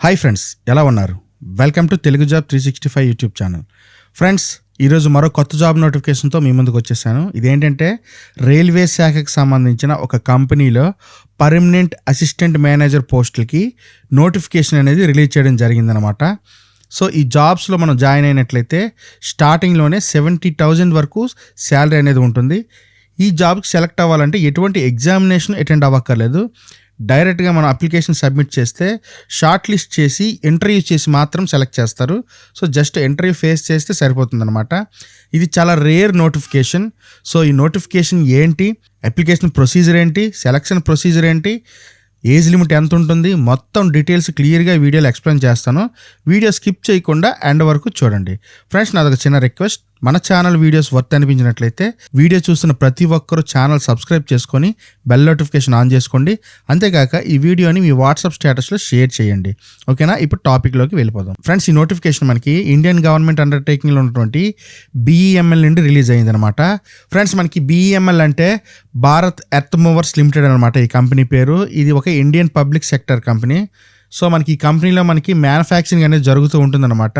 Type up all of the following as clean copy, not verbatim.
Hi friends, ఎలా ఉన్నారు? Welcome to Telugu job 365 YouTube channel. Friends, ఈరోజు మరో కొత్త జాబ్ నోటిఫికేషన్తో మీ ముందుకు వచ్చేసాను. ఇదేంటంటే రైల్వే శాఖకు సంబంధించిన ఒక కంపెనీలో పర్మనెంట్ అసిస్టెంట్ మేనేజర్ పోస్టులకి నోటిఫికేషన్ అనేది రిలీజ్ చేయడం జరిగిందనమాట. సో ఈ జాబ్స్లో మనం జాయిన్ అయినట్లయితే స్టార్టింగ్లోనే 70,000 వరకు శాలరీ అనేది ఉంటుంది. ఈ జాబ్కి సెలెక్ట్ అవ్వాలంటే ఎటువంటి ఎగ్జామినేషన్ అటెండ్ అవ్వక్కర్లేదు. డైరెక్ట్గా మనం అప్లికేషన్ సబ్మిట్ చేస్తే షార్ట్ లిస్ట్ చేసి ఇంటర్వ్యూ చేసి మాత్రం సెలెక్ట్ చేస్తారు. సో జస్ట్ ఇంటర్వ్యూ ఫేస్ చేస్తే సరిపోతుందన్నమాట. ఇది చాలా రేర్ నోటిఫికేషన్. సో ఈ నోటిఫికేషన్ ఏంటి, అప్లికేషన్ ప్రొసీజర్ ఏంటి, సెలక్షన్ ప్రొసీజర్ ఏంటి, ఏజ్ లిమిట్ ఎంత ఉంటుంది, మొత్తం డీటెయిల్స్ క్లియర్గా వీడియోలో ఎక్స్ప్లెయిన్ చేస్తాను. వీడియో స్కిప్ చేయకుండా ఎండ్ వరకు చూడండి. ఫ్రెండ్స్, నాదొక చిన్న రిక్వెస్ట్, మన ఛానల్ వీడియోస్ వర్త్ అనిపించినట్లయితే వీడియో చూస్తున్న ప్రతి ఒక్కరూ ఛానల్ సబ్స్క్రైబ్ చేసుకొని బెల్ నోటిఫికేషన్ ఆన్ చేసుకోండి. అంతేకాక ఈ వీడియోని మీ వాట్సాప్ స్టేటస్లో షేర్ చేయండి. ఓకేనా? ఇప్పుడు టాపిక్లోకి వెళ్ళిపోదాం. ఫ్రెండ్స్, ఈ నోటిఫికేషన్ మనకి ఇండియన్ గవర్నమెంట్ అండర్టేకింగ్లో ఉన్నటువంటి BEML నుండి రిలీజ్ అయిందనమాట. ఫ్రెండ్స్, మనకి BEML అంటే భారత్ ఎర్త్ మూవర్స్ లిమిటెడ్ అనమాట ఈ కంపెనీ పేరు. ఇది ఒక Indian public sector company. So మనకి ఈ కంపెనీలో మనకి మ్యానుఫ్యాక్చరింగ్ అనేది జరుగుతూ ఉంటుందన్నమాట.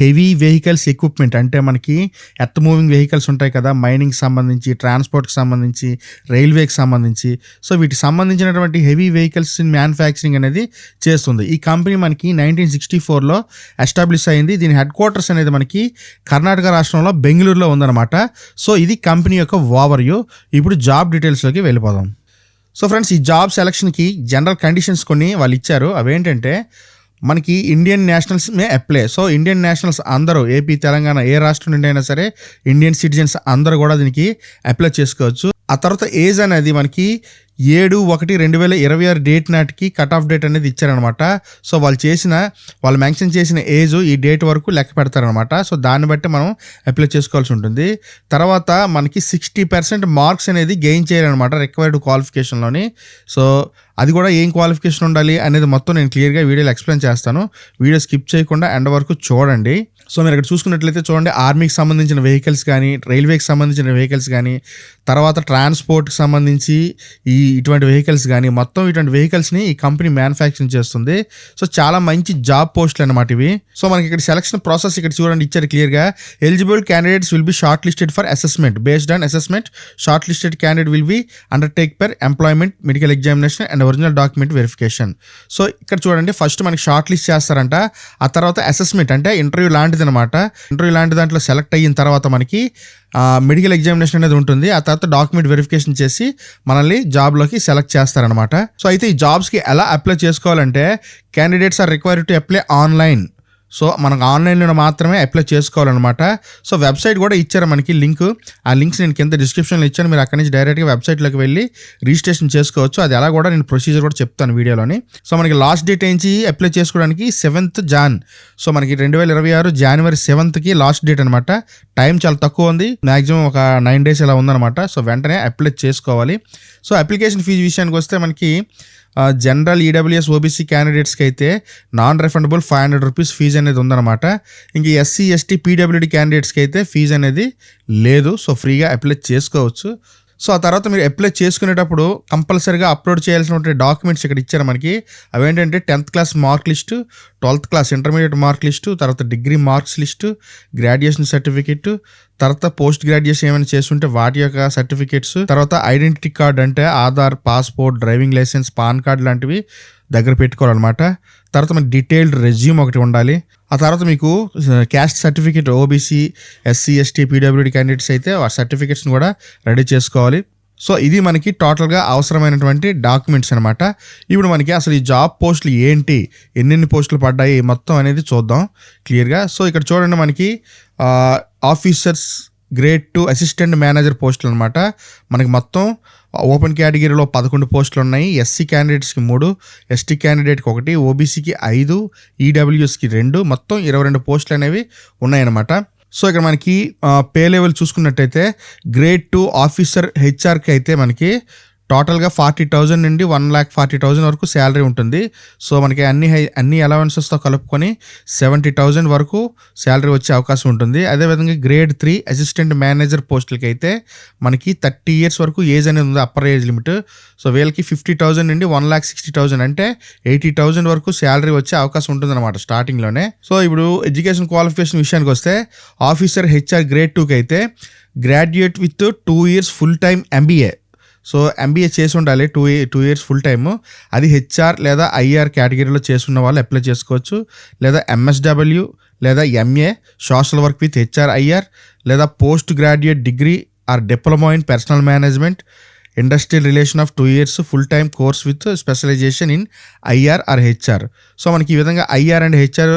హెవీ వెహికల్స్ ఎక్విప్మెంట్ అంటే మనకి ఎర్త్ మూవింగ్ వెహికల్స్ ఉంటాయి కదా, మైనింగ్కి సంబంధించి, ట్రాన్స్పోర్ట్కి సంబంధించి, రైల్వేకి సంబంధించి. సో వీటికి సంబంధించినటువంటి హెవీ వెహికల్స్ మ్యానుఫ్యాక్చరింగ్ అనేది చేస్తుంది. ఈ కంపెనీ మనకి 1964లో ఎస్టాబ్లిష్ అయింది. దీని హెడ్ క్వార్టర్స్ అనేది మనకి కర్ణాటక రాష్ట్రంలో బెంగళూరులో ఉందన్నమాట. సో ఇది కంపెనీ యొక్క ఓవర్వ్యూ. ఇప్పుడు జాబ్ డీటెయిల్స్లోకి వెళ్ళిపోదాం. సో ఫ్రెండ్స్, ఈ జాబ్ సెలక్షన్కి జనరల్ కండిషన్స్ కొన్ని వాళ్ళు ఇచ్చారు. అవేంటంటే మనకి ఇండియన్ నేషనల్స్ మే అప్లై. సో ఇండియన్ నేషనల్స్ అందరూ, ఏపీ, తెలంగాణ ఏ రాష్ట్రం నుండి అయినా సరే ఇండియన్ సిటిజన్స్ అందరూ కూడా దీనికి అప్లై చేసుకోవచ్చు. ఆ తర్వాత ఏజ్ అనేది మనకి 7/1/2026 డేట్ నాటికి కట్ ఆఫ్ డేట్ అనేది ఇచ్చారనమాట. సో వాళ్ళు మెన్షన్ చేసిన ఏజ్ ఈ డేట్ వరకు లెక్క పెడతారనమాట. సో దాన్ని బట్టి మనం అప్లై చేసుకోవాల్సి ఉంటుంది. తర్వాత మనకి 60% మార్క్స్ అనేది గెయిన్ చేయాలన్నమాట రిక్వైర్డ్ క్వాలిఫికేషన్లోని. సో అది కూడా ఏం క్వాలిఫికేషన్ ఉండాలి అనేది మొత్తం నేను క్లియర్గా వీడియోలో ఎక్స్ప్లెయిన్ చేస్తాను. వీడియో స్కిప్ చేయకుండా ఎండ్ వరకు చూడండి. సో మీరు ఇక్కడ చూసుకున్నట్లయితే చూడండి, ఆర్మీకి సంబంధించిన వెహికల్స్ కానీ, రైల్వేకి సంబంధించిన వెహికల్స్ కానీ, తర్వాత ట్రాన్స్పోర్ట్కి సంబంధించి ఇటువంటి వెహికల్స్ కానీ, మొత్తం ఇటువంటి వెహికల్స్ని ఈ కంపెనీ మ్యానుఫ్యాక్చరింగ్ చేస్తుంది. సో చాలా మంచి జాబ్ పోస్టులు అన్నమాట ఇవి. సో మనకి ఇక్కడ సెలక్షన్ ప్రాసెస్ ఇక్కడ చూడండి ఇచ్చారు క్లియర్గా. Eligible candidates will be short listed for assessment. Based on assessment, short listed candidate will be undertake per employment, medical examination and original document verification. So ఇక్కడ చూడండి, ఫస్ట్ మనకి షార్ట్ లిస్ట్ చేస్తారంట. ఆ తర్వాత అసెస్మెంట్ అంటే ఇంటర్వ్యూ లాంటిది అనమాట. Interview లాంటి దాంట్లో సెలెక్ట్ అయిన తర్వాత మనకి మెడికల్ ఎగ్జామినేషన్ అనేది ఉంటుంది. ఆ తర్వాత డాక్యుమెంట్ వెరిఫికేషన్ చేసి మనల్ని జాబ్లోకి సెలెక్ట్ చేస్తారనమాట. సో అయితే ఈ జాబ్స్కి ఎలా అప్లై చేసుకోవాలంటే, candidates are required to apply online. So మనకు ఆన్లైన్లో మాత్రమే అప్లై చేసుకోవాలన్నమాట. సో వెబ్సైట్ కూడా ఇచ్చారు మనకి లింక్. ఆ లింక్స్ నేను కింద డిస్క్రిప్షన్లో ఇచ్చాను. మీరు అక్కడి నుంచి డైరెక్ట్గా వెబ్సైట్లోకి వెళ్ళి రిజిస్ట్రేషన్ చేసుకోవచ్చు. అది ఎలా కూడా నేను ప్రొసీజర్ కూడా చెప్తాను వీడియోలోని. సో మనకి లాస్ట్ డేట్ ఏంచి అప్లై చేసుకోవడానికి 7th Jan. సో మనకి 2026 January 7th లాస్ట్ డేట్ అనమాట. టైం చాలా తక్కువ ఉంది, మ్యాక్సిమం ఒక 9 days ఇలా ఉందన్నమాట. సో వెంటనే అప్లై చేసుకోవాలి. సో అప్లికేషన్ ఫీజు విషయానికి వస్తే మనకి జనరల్ ఈడబ్ల్యూఎస్ ఓబీసీ క్యాండిడేట్స్కి అయితే నాన్ రిఫండబుల్ 500 రూపీస్ ఫీజు అనేది ఉందన్నమాట. ఇంక SC ST PWD క్యాండిడేట్స్కి అయితే ఫీజు అనేది లేదు. సో ఫ్రీగా అప్లై చేసుకోవచ్చు. సో ఆ తర్వాత మీరు అప్లై చేసుకునేటప్పుడు కంపల్సరీగా అప్లోడ్ చేయాల్సినటువంటి డాక్యుమెంట్స్ ఇక్కడ ఇచ్చారు మనకి. అవేంటంటే 10th class mark list, 12th class intermediate mark list, తర్వాత degree marks list, graduation certificate, తర్వాత పోస్ట్ గ్రాడ్యుయేషన్ ఏమైనా చేస్తుంటే వాటి యొక్క సర్టిఫికేట్స్, తర్వాత ఐడెంటిటీ కార్డ్ అంటే Aadhaar, passport, driving licence, PAN card లాంటివి దగ్గర పెట్టుకోవాలన్నమాట. తర్వాత మనకి డీటెయిల్డ్ రెజ్యూమ్ ఒకటి ఉండాలి. ఆ తర్వాత మీకు caste certificate, OBC, SC ST PWD candidates అయితే ఆ సర్టిఫికేట్స్ని కూడా రెడీ చేసుకోవాలి. సో ఇది మనకి టోటల్గా అవసరమైనటువంటి డాక్యుమెంట్స్ అనమాట. ఇప్పుడు మనకి అసలు ఈ జాబ్ పోస్టులు ఏంటి, ఎన్నెన్ని పోస్టులు పడ్డాయి మొత్తం అనేది చూద్దాం క్లియర్గా. సో ఇక్కడ చూడండి, మనకి ఆఫీసర్స్ గ్రేడ్ 2 అసిస్టెంట్ మేనేజర్ పోస్టులు అనమాట. మనకి మొత్తం ఓపెన్ కేటగిరీలో 11 పోస్టులు ఉన్నాయి. SC క్యాండిడేట్స్కి 3, ST క్యాండిడేట్కి 1, ఓబీసీకి 5, ఈడబ్ల్యూఎస్కి 2, మొత్తం 22 పోస్టులు అనేవి ఉన్నాయన్నమాట. సో ఇక్కడ మనకి పే లెవెల్ చూసుకున్నట్టయితే గ్రేడ్ 2 ఆఫీసర్ HRకి అయితే మనకి టోటల్గా 40,000 నుండి 1,40,000 వరకు శాలరీ ఉంటుంది. సో మనకి అన్ని అలవెన్సెస్తో కలుపుకొని 70,000 వరకు శాలరీ వచ్చే అవకాశం ఉంటుంది. అదేవిధంగా గ్రేడ్ 3 అసిస్టెంట్ మేనేజర్ పోస్టులకి అయితే మనకి 30 years వరకు ఏజ్ అనేది ఉంది, అప్పర్ ఏజ్ లిమిట్. సో వీళ్ళకి 50,000 నుండి 1,60,000 అంటే 80,000 వరకు శాలరీ వచ్చే అవకాశం ఉంటుందన్నమాట స్టార్టింగ్లోనే. సో ఇప్పుడు ఎడ్యుకేషన్ క్వాలిఫికేషన్ విషయానికి వస్తే ఆఫీసర్ హెచ్ఆర్ గ్రేడ్ 2కి అయితే graduate with 2 years full time MBA. So MBA చేసి ఉండాలి 2 years ఫుల్ టైమ్. అది హెచ్ఆర్ లేదా ఐఆర్ కేటగిరీలో చేసుకున్న వాళ్ళు అప్లై చేసుకోవచ్చు. లేదా ఎంఎస్డబ్ల్యూ లేదా MA social work with HR IR లేదా post graduate degree or diploma in personnel management industrial relation of 2 years full time course with specialisation in IR or HR. So మనకి ఈ విధంగా ఐఆర్ అండ్ హెచ్ఆర్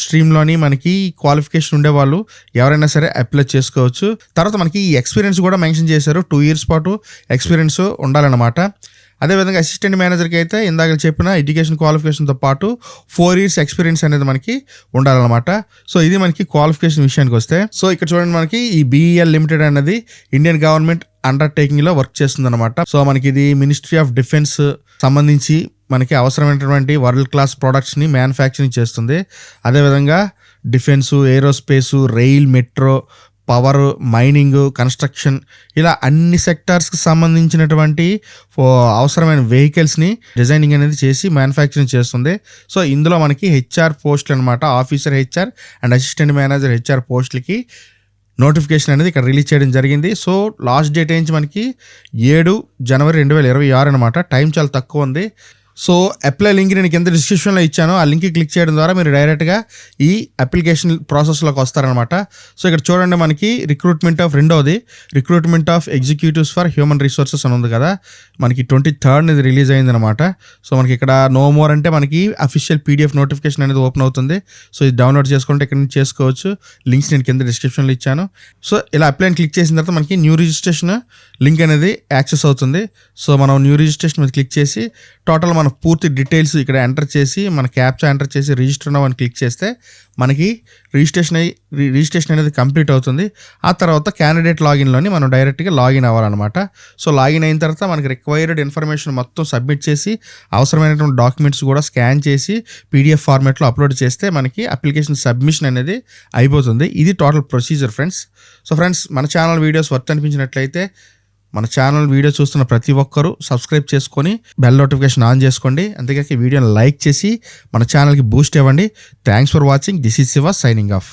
స్ట్రీమ్లోని మనకి qualification ఉండేవాళ్ళు ఎవరైనా సరే apply చేసుకోవచ్చు. తర్వాత మనకి ఈ ఎక్స్పీరియన్స్ కూడా మెన్షన్ చేశారు, 2 years పాటు ఎక్స్పీరియన్స్ ఉండాలన్నమాట. అదేవిధంగా అసిస్టెంట్ మేనేజర్కి అయితే ఇందాక చెప్పిన ఎడ్యుకేషన్ క్వాలిఫికేషన్తో పాటు 4 years ఎక్స్పీరియన్స్ అనేది మనకి ఉండాలన్నమాట. సో ఇది మనకి క్వాలిఫికేషన్ విషయానికి వస్తే, సో ఇక్కడ చూడండి మనకి ఈ BEL లిమిటెడ్ అనేది ఇండియన్ గవర్నమెంట్ అండర్టేకింగ్లో వర్క్ చేస్తుందన్నమాట. సో మనకి ఇది మినిస్ట్రీ ఆఫ్ డిఫెన్స్ సంబంధించి మనకి అవసరమైనటువంటి వరల్డ్ క్లాస్ ప్రొడక్ట్స్ని మ్యానుఫ్యాక్చరింగ్ చేస్తుంది. అదేవిధంగా defence, ఏరోస్పేసు, rail, metro, power, mining, construction ఇలా అన్ని సెక్టార్స్కి సంబంధించినటువంటి అవసరమైన వెహికల్స్ని డిజైనింగ్ అనేది చేసి మ్యానుఫ్యాక్చరింగ్ చేస్తుంది. సో ఇందులో మనకి హెచ్ఆర్ పోస్టులు అనమాట, officer HR and assistant manager HR పోస్టులకి నోటిఫికేషన్ అనేది ఇక్కడ రిలీజ్ చేయడం జరిగింది. సో లాస్ట్ డేట్ ఏంచి మనకి 7 January 2026 అనమాట. టైం చాలా తక్కువ ఉంది. సో అప్లై లింక్ నేను కింద డిస్క్రిప్షన్లో ఇచ్చాను, ఆ లింక్ క్లిక్ చేయడం ద్వారా మీరు డైరెక్ట్గా ఈ అప్లికేషన్ ప్రాసెస్లోకి వస్తారనమాట. సో ఇక్కడ చూడండి మనకి recruitment of executives for human resources అని ఉంది కదా, మనకి 23rd ఇది రిలీజ్ అయిందనమాట. సో మనకి ఇక్కడ నో మోర్ అంటే మనకి అఫీషియల్ PDF నోటిఫికేషన్ అనేది ఓపెన్ అవుతుంది. సో ఇది డౌన్లోడ్ చేసుకుంటే ఇక్కడ నుంచి చేసుకోవచ్చు. లింక్స్ నేను కింద డిస్క్రిప్షన్లో ఇచ్చాను. సో ఇలా అప్లై క్లిక్ చేసిన తర్వాత మనకి న్యూ రిజిస్ట్రేషన్ లింక్ అనేది యాక్సెస్ అవుతుంది. సో మనం న్యూ రిజిస్ట్రేషన్ మీద క్లిక్ చేసి టోటల్ మన పూర్తి డీటెయిల్స్ ఇక్కడ ఎంటర్ చేసి మన క్యాప్చా ఎంటర్ చేసి రిజిస్టర్ నౌ అని క్లిక్ చేస్తే మనకి రిజిస్ట్రేషన్ అనేది కంప్లీట్ అవుతుంది. ఆ తర్వాత క్యాండిడేట్ లాగిన్లోని మనం డైరెక్ట్గా లాగిన్ అవ్వాలన్నమాట. సో లాగిన్ అయిన తర్వాత మనకి రిక్వైర్డ్ ఇన్ఫర్మేషన్ మొత్తం సబ్మిట్ చేసి అవసరమైనటువంటి డాక్యుమెంట్స్ కూడా స్కాన్ చేసి PDF ఫార్మాట్లో అప్లోడ్ చేస్తే మనకి అప్లికేషన్ సబ్మిషన్ అనేది అయిపోతుంది. ఇది total procedure friends. So friends, మన ఛానల్ వీడియోస్ వర్త్ అనిపించినట్లయితే మన ఛానల్ వీడియో చూస్తున్న ప్రతి ఒక్కరూ సబ్స్క్రైబ్ చేసుకొని బెల్ నోటిఫికేషన్ ఆన్ చేసుకోండి. అంతేకాక ఈ వీడియోని లైక్ చేసి మన ఛానల్కి బూస్ట్ ఇవ్వండి. Thanks for watching. This is Shiva signing off.